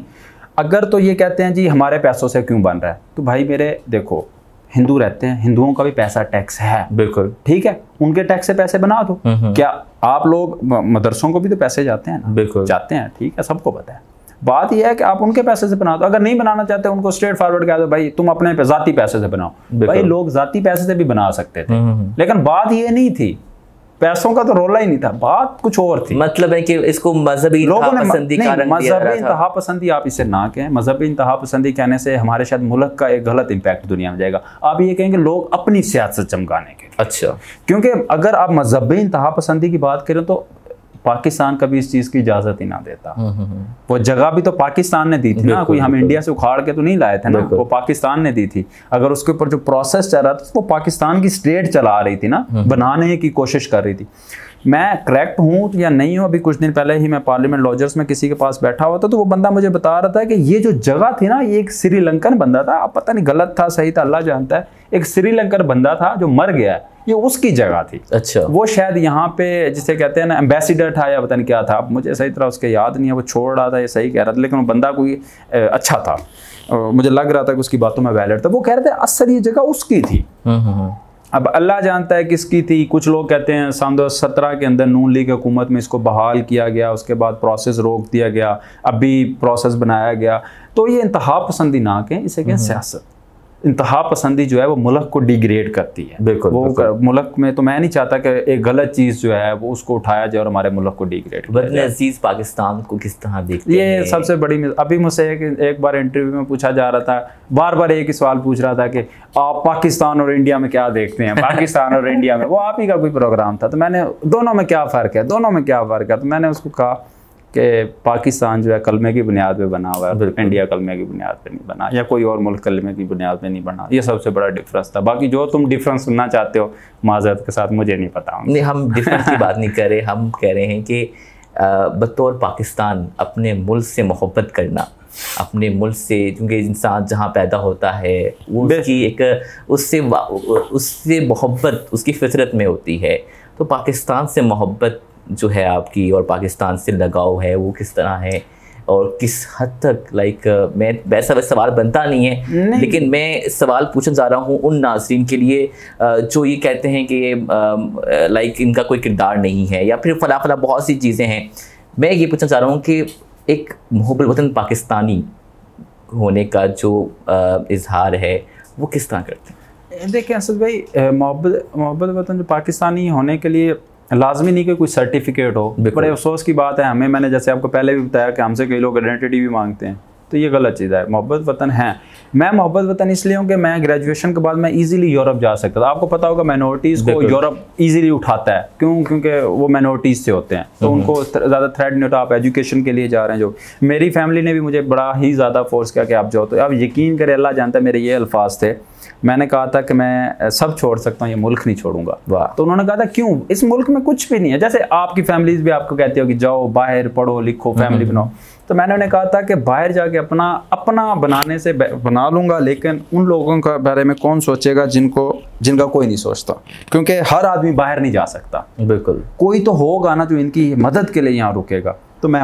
अगर तो ये कहते हैं जी हमारे पैसों से क्यों बन रहा है, तो भाई मेरे देखो हिंदू रहते हैं, हिंदुओं का भी पैसा टैक्स है, बिल्कुल ठीक है, उनके टैक्स से पैसे बना दो। क्या आप लोग मदरसों को भी तो पैसे जाते हैं ना? बिल्कुल जाते हैं, ठीक है, सबको पता है। बात यह है कि आप उनके पैसे से बना दो, अगर नहीं बनाना चाहते उनको स्ट्रेट फॉरवर्ड कह दो भाई तुम अपने जाती पैसे से बनाओ। भाई लोग जाती पैसे से भी बना सकते थे, लेकिन बात ये नहीं थी, पैसों का तो रोला ही नहीं था, बात कुछ और थी। मतलब है कि इसको मजहबी इंतहापसंदी का रंग दिया जा रहा था। मजहबी इंतहापसंदी आप इसे ना कहें, मजहबी इंतहापसंदी कहने से हमारे शायद मुल्क का एक गलत इंपैक्ट दुनिया में जाएगा। आप ये कहेंगे लोग अपनी सियासत चमकाने के लिए। अच्छा, क्योंकि अगर आप मजहबी इंतहापसंदी की बात करें तो पाकिस्तान कभी इस चीज की इजाजत ही ना देता। वो जगह भी तो पाकिस्तान ने दी थी ना, कोई हम इंडिया से उखाड़ के तो नहीं लाए थे ना, वो पाकिस्तान ने दी थी। अगर उसके ऊपर जो प्रोसेस चल रहा था वो पाकिस्तान की स्टेट चला रही थी ना, बनाने की कोशिश कर रही थी। मैं करेक्ट हूँ या नहीं हूँ, अभी कुछ दिन पहले ही मैं पार्लियामेंट लॉजर्स में किसी के पास बैठा हुआ था तो वो बंदा मुझे बता रहा था कि ये जो जगह थी ना, ये एक श्रीलंकन बंदा था, अब पता नहीं गलत था सही था अल्लाह जानता है, एक श्रीलंकन बंदा था जो मर गया है, ये उसकी जगह थी। अच्छा, वो शायद यहाँ पे जिसे कहते हैं ना एम्बेसिडर था या पता नहीं क्या था, मुझे सही तरह उसके याद नहीं है, वो छोड़ रहा था ये सही कह रहा था, लेकिन वो बंदा कोई अच्छा था, मुझे लग रहा था कि उसकी बातों में वैलिड था। वो कह रहे थे असल ये जगह उसकी थी। अब अल्लाह जानता है किसकी थी। कुछ लोग कहते हैं सन 2017 के अंदर नून लीग हुकूमत में इसको बहाल किया गया, उसके बाद प्रोसेस रोक दिया गया, अभी प्रोसेस बनाया गया। तो ये इंतहा पसंदी ना कहें, इसे कहें सियासत। इंतहा पसंदी जो है वो मुल्क को डिग्रेड करती है। बिल्कुल, वो मुल्क में तो मैं नहीं चाहता कि एक गलत चीज़ जो है वो उसको उठाया जाए और हमारे मुल्क को डिग्रेड किया जाए। अजीज पाकिस्तान को किस तरह देखते हैं? ये सबसे बड़ी अभी मुझसे एक बार इंटरव्यू में पूछा जा रहा था, बार बार एक ही सवाल पूछ रहा था कि आप पाकिस्तान और इंडिया में क्या देखते हैं, पाकिस्तान और इंडिया में। वो आप ही का कोई प्रोग्राम था, तो मैंने दोनों में क्या फ़र्क है, दोनों में क्या फ़र्क है, तो मैंने उसको कहा कि पाकिस्तान जो है कलमे की बुनियाद पे बना हुआ है, इंडिया कलमे की बुनियाद पे नहीं बना, या कोई और मुल्क कलमे की बुनियाद पे नहीं बना। ये सबसे बड़ा डिफरेंस था। बाकी जो तुम डिफरेंस सुनना चाहते हो माज़रत के साथ, मुझे नहीं पता। नहीं, हम डिफरेंस की बात नहीं कर रहे, हम कह रहे हैं कि बतौर पाकिस्तान अपने मुल्क से मोहब्बत करना, अपने मुल्क से, क्योंकि इंसान जहाँ पैदा होता है वो उसकी एक उससे मोहब्बत उसकी फितरत में होती है। तो पाकिस्तान से मोहब्बत जो है आपकी और पाकिस्तान से लगाव है वो किस तरह है और किस हद तक, मैं वैसा सवाल बनता नहीं है, लेकिन मैं सवाल पूछना चाह रहा हूँ उन नाज़रीन के लिए जो ये कहते हैं कि इनका कोई किरदार नहीं है या फिर फला फला बहुत सी चीज़ें हैं। मैं ये पूछना चाह रहा हूँ कि एक मुहब्बत वतन पाकिस्तानी होने का जो इजहार है वो किस तरह करते हैं? देखिए असद भाई, मोहब्बत वतन जो पाकिस्तानी होने के लिए लाजमी नहीं कि कोई सर्टिफिकेट हो। बड़े अफसोस की बात है हमें, मैंने जैसे आपको पहले भी बताया कि हमसे कई लोग आइडेंटिटी भी मांगते हैं, तो ये गलत चीज़ है। मोहब्बत वतन है, मैं मोहब्बत वतन इसलिए हूँ कि मैं ग्रेजुएशन के बाद मैं इजीली यूरोप जा सकता था। आपको पता होगा माइनॉरिटीज़ को यूरोप इजीली उठाता है, क्यों? क्योंकि वो माइनॉरिटीज़ से होते हैं, तो उनको ज़्यादा थ्रेट नहीं होता। आप एजुकेशन के लिए जा रहे हैं, जो मेरी फैमिली ने भी मुझे बड़ा ही ज़्यादा फोर्स किया कि आप जाओ। तो आप यकीन करें, अल्लाह जानता है मेरे ये अल्फाज थे, मैंने कहा था कि मैं सब छोड़ सकता हूँ, ये मुल्क नहीं छोड़ूंगा। तो उन्होंने कहा था क्यों? इस मुल्क में कुछ भी नहीं है। जैसे आपकी फैमिलीज भी आपको कहती हो कि जाओ बाहर पढ़ो लिखो फैमिली बनाओ, तो मैंने उन्हें कहा था कि बाहर जाके अपना बनाने से बना लूंगा, लेकिन उन लोगों के बारे में कौन सोचेगा जिनका कोई नहीं सोचता, क्योंकि हर आदमी बाहर नहीं जा सकता। बिल्कुल, कोई तो होगा ना जो इनकी मदद के लिए यहाँ रुकेगा। तो मैं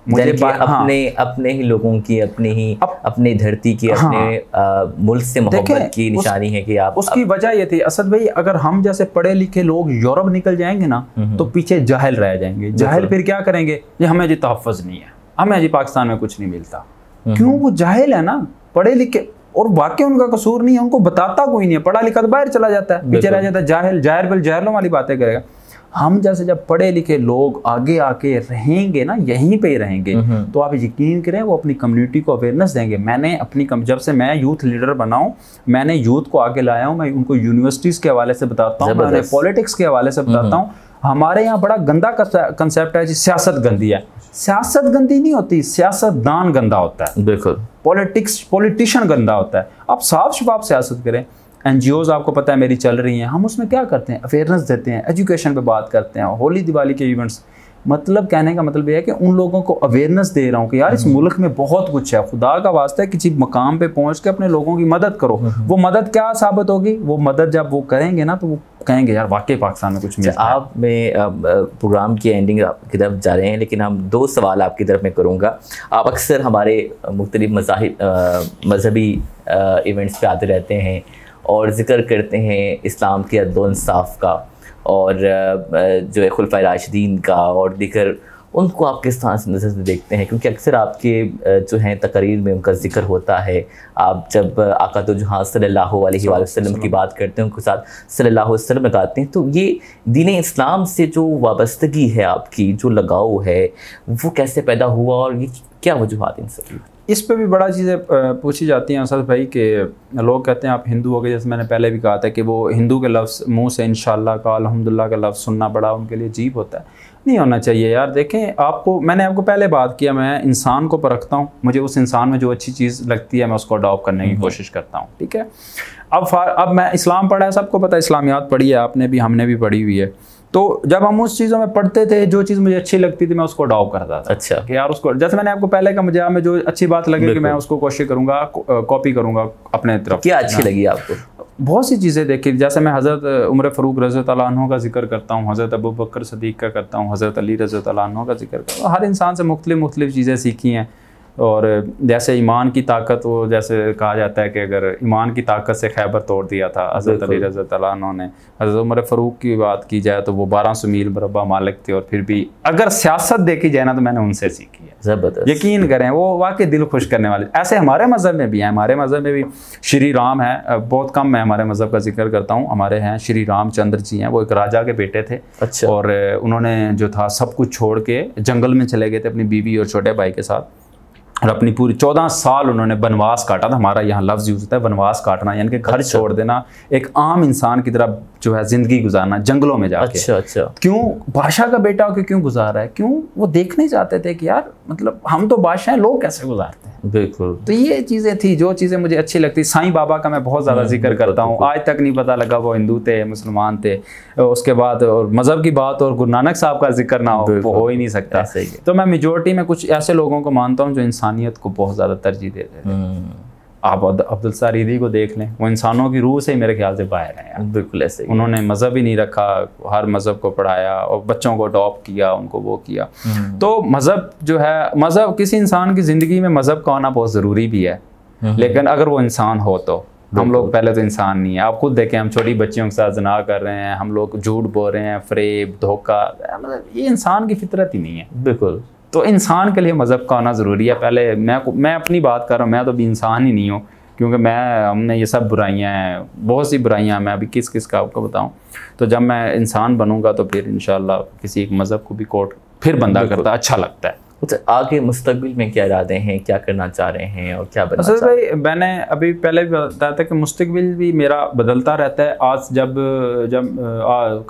मुझे अपने ही लोगों की, अपनी धरती की, अपने मुल्क से मोहब्बत की निशानी है कि आप। उसकी वजह ये थी असद भाई, अगर हम जैसे पढ़े लिखे लोग यूरोप निकल जाएंगे ना, तो पीछे जाहिल रह जाएंगे। जाहिल फिर क्या करेंगे? ये हमें जी तहफ़्फ़ुज़ नहीं है, हमें जी पाकिस्तान में कुछ नहीं मिलता। क्यों? वो जाहिल है ना, पढ़े लिखे, और वाकई उनका कसूर नहीं है, उनको बताता कोई नहीं है। पढ़ा लिखा तो बाहर चला जाता है, पीछे रह जाता है। जाहिलों वाली बातें करेगा। हम जैसे जब पढ़े लिखे लोग आगे आके रहेंगे ना, यहीं पे ही रहेंगे, तो आप यकीन करें वो अपनी कम्युनिटी को अवेयरनेस देंगे। मैंने जब से मैं यूथ लीडर बना हूँ, मैंने यूथ को आगे लाया हूँ। मैं उनको यूनिवर्सिटीज़ के हवाले से बताता हूँ, मैं पॉलिटिक्स के हवाले से बताता हूँ। हमारे यहाँ बड़ा गंदा कंसेप्ट है जी, सियासत गंदी है। सियासत गंदी नहीं होती, सियासतदान गंदा होता है। बिल्कुल, पॉलिटिशियन गंदा होता है। आप साफ शफाफ सियासत करें। NGOs आपको पता है मेरी चल रही हैं, हम उसमें क्या करते हैं? अवेयरनेस देते हैं, एजुकेशन पे बात करते हैं, होली दिवाली के इवेंट्स। मतलब कहने का मतलब ये है कि उन लोगों को अवेयरनेस दे रहा हूँ कि यार इस मुल्क में बहुत कुछ है, खुदा का वास्ता है किसी मकाम पे पहुँच के अपने लोगों की मदद करो। वो मदद क्या साबित होगी? वो मदद जब वो करेंगे ना, तो वो कहेंगे यार वाकई पाकिस्तान में कुछ मिलता है। आप में प्रोग्राम की एंडिंग की तरफ जा रहे हैं, लेकिन हम 2 सवाल आपकी तरफ में करूँगा। आप अक्सर हमारे मुख्तलिफ मजहबी इवेंट्स पे आते रहते हैं और ज़िक्र करते हैं इस्लाम के अदल व इंसाफ का, और जो है खुलफाए राशिदीन का, और दीगर उनको आप किस तरह से नज़र से देखते हैं? क्योंकि अक्सर आपके जो हैं तकरीर में उनका जिक्र होता है। आप जब आका तो जहाँ सल्लल्लाहु अलैहि वसल्लम की बात करते हैं, उनके साथ सल्लल्लाहु अलैहि वसल्लम लगाते हैं, तो ये दीन इस्लाम से जो वाबस्तगी है आपकी, जो लगाव है, वो कैसे पैदा हुआ और ये क्या वजूहात इन सब? इस पे भी बड़ा चीज़ें पूछी जाती हैं असद भाई, कि लोग कहते हैं आप हिंदू हो गए। जैसे मैंने पहले भी कहा था कि वो हिंदू के लफ्ज़ मुंह से इंशाअल्लाह का, अल्हम्दुलिल्लाह का लफ्ज़ सुनना बड़ा उनके लिए अजीब होता है। नहीं होना चाहिए यार। देखें, मैंने आपको पहले बात किया, मैं इंसान को परखता हूँ, मुझे उस इंसान में जो अच्छी चीज़ लगती है मैं उसको अडॉप्ट करने की कोशिश करता हूँ। ठीक है। अब मैं इस्लाम पढ़ा है, सबको पता है, इस्लामियात पढ़ी है आपने भी, हमने भी पढ़ी हुई है। तो जब हम उस चीज़ों में पढ़ते थे, जो चीज़ मुझे अच्छी लगती थी मैं उसको अडॉप्ट करता था। अच्छा, कि यार उसको, जैसे मैंने आपको पहले कहा, मुझे में जो अच्छी बात लगे कि मैं उसको कोशिश करूँगा, कॉपी करूँगा अपने तरफ। क्या अच्छी लगी आपको? बहुत सी चीज़ें देखी। जैसे मैं हज़रत उमर फ़ारूक रज़ी अल्लाह अन्हु का जिक्र करता हूँ, हज़रत अबू बकर सदीक़ का करता हूँ, हज़रत अली रज़ी अल्लाह अन्हु का जिक्र करता हूँ। हर इंसान से मुख्तलिफ़ चीज़ें सीखी हैं। और जैसे ईमान की ताकत, वो जैसे कहा जाता है कि अगर ईमान की ताकत से खैबर तोड़ दिया था हज़रत अली रज़ी अल्लाह अन्हु ने। हज़रत उमर फ़ारूक की बात की जाए तो वो 1200 मील मुरब्बा मालिक थे, और फिर भी अगर सियासत देखी जाए ना तो मैंने उनसे सीखी है। ज़बरदस्त, यकीन करें वो वाकई दिल खुश करने वाले। ऐसे हमारे मज़हब में भी हैं। हमारे मज़हब में भी श्री राम है, बहुत कम मैं हमारे मज़हब का जिक्र करता हूँ। हमारे हैं श्री रामचंद्र जी हैं, वो एक राजा के बेटे थे। अच्छा। और उन्होंने जो था सब कुछ छोड़ के जंगल में चले गए थे अपनी बीवी और छोटे भाई के साथ, और अपनी पूरी 14 साल उन्होंने वनवास काटा था। हमारा यहाँ लफ्ज़ यूज़ होता है वनवास काटना, यानी कि घर छोड़ देना, एक आम इंसान की तरह जो है ज़िंदगी गुजारना जंगलों में जाके। अच्छा। क्यों? बादशाह का बेटा होकर क्यों गुजारा है? क्यों? वो देखने चाहते थे कि यार मतलब हम तो बादशाह हैं, लोग कैसे गुजारते हैं। बिल्कुल। तो ये चीज़ें थी जो चीज़ें मुझे अच्छी लगती। साईं बाबा का मैं बहुत ज़्यादा जिक्र करता हूँ, आज तक नहीं पता लगा वो हिंदू थे मुसलमान थे। उसके बाद और मज़हब की बात और गुरु नानक साहब का जिक्र ना हो, वो हो ही नहीं सकता। तो मैं मेजोरिटी में कुछ ऐसे लोगों को मानता हूँ जो इंसानियत को बहुत ज़्यादा तरजीह देते थे। आप अब्दुल सारीदी को देख लें, वो इंसानों की रूह से ही मेरे ख्याल से बाहर हैं यार। बिल्कुल ऐसे। उन्होंने मज़हब ही नहीं रखा, हर मज़हब को पढ़ाया और बच्चों को अडॉप्ट किया, उनको वो किया। तो मज़हब जो है, मज़हब किसी इंसान की ज़िंदगी में मज़हब का होना बहुत ज़रूरी भी है, लेकिन अगर वो इंसान हो तो। हम लोग पहले तो इंसान नहीं है। आप खुद देखें, हम छोटी बच्चियों के साथ ज़िना कर रहे हैं, हम लोग झूठ बोल रहे हैं, फ़रेब, धोखा, मतलब ये इंसान की फितरत ही नहीं है। बिल्कुल। तो इंसान के लिए मज़हब का आना ज़रूरी है। पहले मैं अपनी बात कर रहा हूँ, मैं तो अभी इंसान ही नहीं हूँ, क्योंकि हमने ये सब बुराइयाँ हैं, बहुत सी बुराइयाँ हैं, मैं अभी किस का आपको बताऊँ। तो जब मैं इंसान बनूँगा तो फिर इंशाअल्लाह किसी एक मज़हब को भी कोट फिर बंदा करता अच्छा लगता है। अच्छा, आगे मुस्तकबिल में क्या इरादे हैं, क्या करना चाह रहे हैं और क्या बनना चाह रहे हैं? भाई मैंने अभी पहले भी बताया था कि मुस्तकबिल भी मेरा बदलता रहता है। आज जब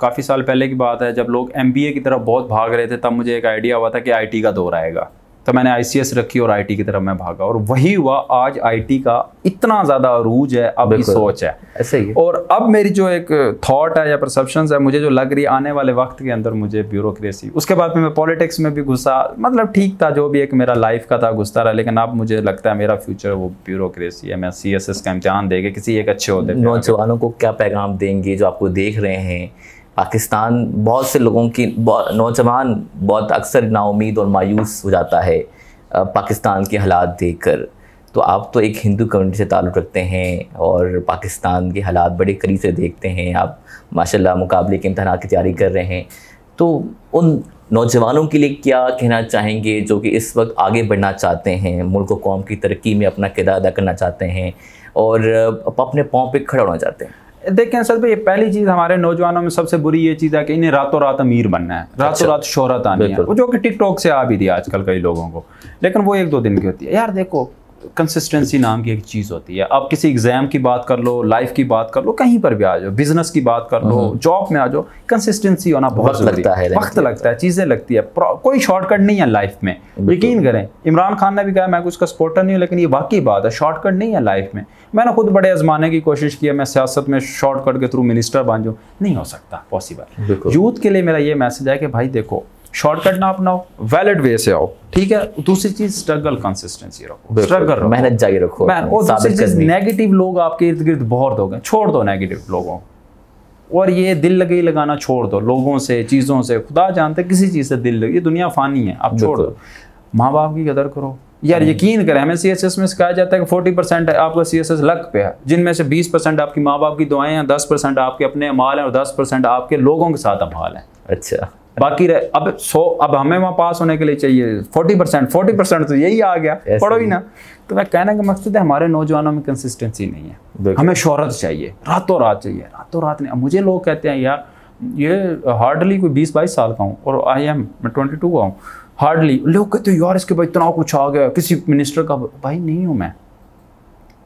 काफ़ी साल पहले की बात है, जब लोग MBA की तरफ बहुत भाग रहे थे, तब मुझे एक आइडिया हुआ था कि IT का दौर आएगा, तो मैंने ICS रखी और IT की तरफ मैं भागा, और वही हुआ। आज IT का इतना ज़्यादा अरूज है, अब की सोच है ऐसे ही। और अब मेरी जो एक थॉट है या परसेप्शंस है, मुझे जो लग रही है आने वाले वक्त के अंदर मुझे ब्यूरोक्रेसी, उसके बाद में मैं पॉलिटिक्स में भी घुसा, मतलब ठीक था, जो भी एक मेरा लाइफ का था घुसता रहा, लेकिन अब मुझे लगता है मेरा फ्यूचर वो ब्यूरोक्रेसी है। मैं CSS का इम्तिहान देके किसी एक अच्छे होते। नौजवानों को क्या पैगाम देंगे जो आपको देख रहे हैं? पाकिस्तान बहुत से लोगों की नौजवान बहुत अक्सर नाउमीद और मायूस हो जाता है पाकिस्तान के हालात देखकर। तो आप तो एक हिंदू कम्युनिटी से ताल्लुक़ रखते हैं और पाकिस्तान के हालात बड़े करीब से देखते हैं। आप माशाल्लाह मुकाबले के इम्तहान की तैयारी कर रहे हैं, तो उन नौजवानों के लिए क्या कहना चाहेंगे जो कि इस वक्त आगे बढ़ना चाहते हैं, मुल्क व कौम की तरक्की में अपना किरदार अदा करना चाहते हैं और अपने पाँव पे खड़ा होना चाहते हैं? देखें सर भाई, पहली चीज़ हमारे नौजवानों में सबसे बुरी ये चीज़ है कि इन्हें रातों रात अमीर बनना है, रातों रात शोहरत आनी है, वो जो कि टिकटॉक से आ भी रही है आजकल कई लोगों को, लेकिन वो 1-2 दिन की होती है। यार देखो, कंसिस्टेंसी नाम की एक चीज़ होती है। आप किसी एग्जाम की बात कर लो, लाइफ की बात कर लो, कहीं पर भी आ जाओ, बिजनेस की बात कर लो, जॉब में आ जाओ, कंसिस्टेंसी होना बहुत जरूरी है। वक्त लगता है, चीज़ें लगती है, कोई शॉर्टकट नहीं है लाइफ में, यकीन करें। इमरान खान ने भी कहा, मैं कुछ का सपोर्टर नहीं हूँ, लेकिन ये वाकई बात है, शॉर्टकट नहीं है लाइफ में। मैंने खुद बड़े आजमाने की कोशिश की है, मैं सियासत में शॉर्टकट के थ्रू मिनिस्टर बन जाऊँ, नहीं हो सकता पॉसिबल। यूथ के लिए मेरा ये मैसेज है कि भाई देखो, शॉर्टकट ना अपनाओ, वैलिड वे से आओ, ठीक है। दूसरी चीज स्ट्रगल, कंसिस्टेंसी रखो, स्ट्रगल रखो, मेहनत जारी रखो। और दूसरी चीज, नेगेटिव लोग आपके इर्द गिर्द बहुत हो गए, छोड़ दो नेगेटिव लोगों, और ये दिल लगी लगाना छोड़ दो लोगों से, चीज़ों से। खुदा जानते किसी चीज़ से दिल लगी, ये दुनिया फानी है, आप छोड़ दो। माँ बाप की कदर करो यार, यकीन करें, हमें CSS में सिखाया जाता है कि 40% आपका CSS लक पे है, जिनमें से 20% आपकी माँ बाप की दुआएं हैं, 10% आपके अपने अमाल हैं और 10% आपके लोगों के साथ अमाल हैं। अच्छा, बाकी अब हमें वहाँ पास होने के लिए चाहिए 40% तो यही आ गया, पढ़ो ही ना। तो मैं कहने का मकसद है, हमारे नौजवानों में कंसिस्टेंसी नहीं है, हमें शोहरत चाहिए, रातों रात चाहिए, रातों रात नहीं। मुझे लोग कहते हैं यार, ये हार्डली कोई 20-22 साल का हूँ और मैं 22 का हूँ, हार्डली लोग कहते हैं यार इसके भाई इतना कुछ आ गया, किसी मिनिस्टर का। भाई नहीं हूँ मैं,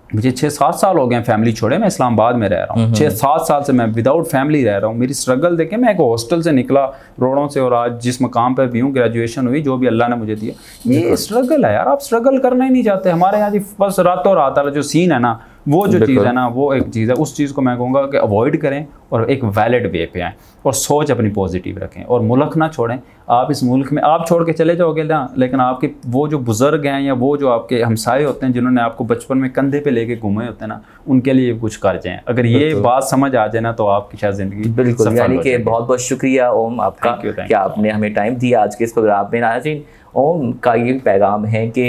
मुझे 6-7 साल हो गए फैमिली छोड़े, मैं इस्लामाबाद में रह रहा हूँ, 6-7 साल से मैं विदाउट फैमिली रह रहा हूँ। मेरी स्ट्रगल देखें, मैं एक हॉस्टल से निकला रोडों से, और आज जिस मकाम पर भी हूँ, ग्रेजुएशन हुई, जो भी अल्लाह ने मुझे दिया, ये स्ट्रगल है यार। आप स्ट्रगल करना ही नहीं चाहते। हमारे यहाँ जी बस रातों रात वाला जो सीन है ना, वो जो चीज़ है ना, वो एक चीज़ है। उस चीज़ को मैं कहूँगा कि अवॉइड करें और एक वैलिड वे पे आएँ और सोच अपनी पॉजिटिव रखें और मुल्क ना छोड़ें। आप इस मुल्क में आप छोड़ के चले जाओगे ना, लेकिन आपके वो जो बुजुर्ग हैं या वो जो आपके हमसाए होते हैं, जिन्होंने आपको बचपन में कंधे पे लेके घूमे होते हैं ना, उनके लिए कुछ कर जाएं। अगर ये बात समझ आ जाए ना, तो आपकी शायद ज़िंदगी बिल्कुल। यानी कि बहुत बहुत शुक्रिया ओम आपका कि आपने हमें टाइम दिया आज के इस प्रोग्राम में। नाज़रीन, ओम का ये पैगाम है कि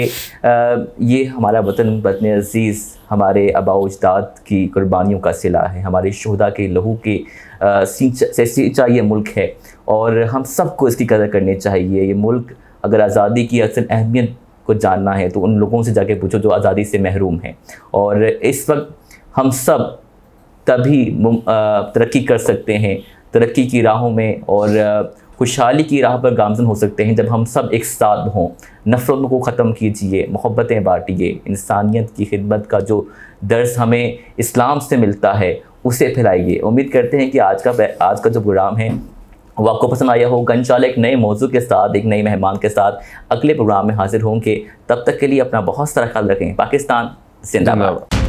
ये हमारा वतन वतन अज़ीज़ हमारे आबा अजदाद की कुर्बानियों का सिला है, हमारे शोहदा के लहू के से सींचा ये मुल्क है और हम सबको इसकी कदर करनी चाहिए। ये मुल्क, अगर आज़ादी की असल अहमियत को जानना है तो उन लोगों से जाके पूछो जो आज़ादी से महरूम हैं। और इस वक्त हम सब तभी तरक्की कर सकते हैं, तरक्की की राहों में और खुशहाली की राह पर गामज़न हो सकते हैं, जब हम सब एक साथ हों। नफ़रतों को ख़त्म कीजिए, मोहब्बतें बांटिए, इंसानियत की खिदमत का जो दर्स हमें इस्लाम से मिलता है उसे फैलाइए। उम्मीद करते हैं कि आज का जो प्रोग्राम है वो आपको पसंद आया होगा। इंशाल्लाह एक नए मौजू के साथ, एक नए मेहमान के साथ अगले प्रोग्राम में हाजिर होंगे। तब तक के लिए अपना बहुत सारा ख्याल रखें। पाकिस्तान जिंदाबाद।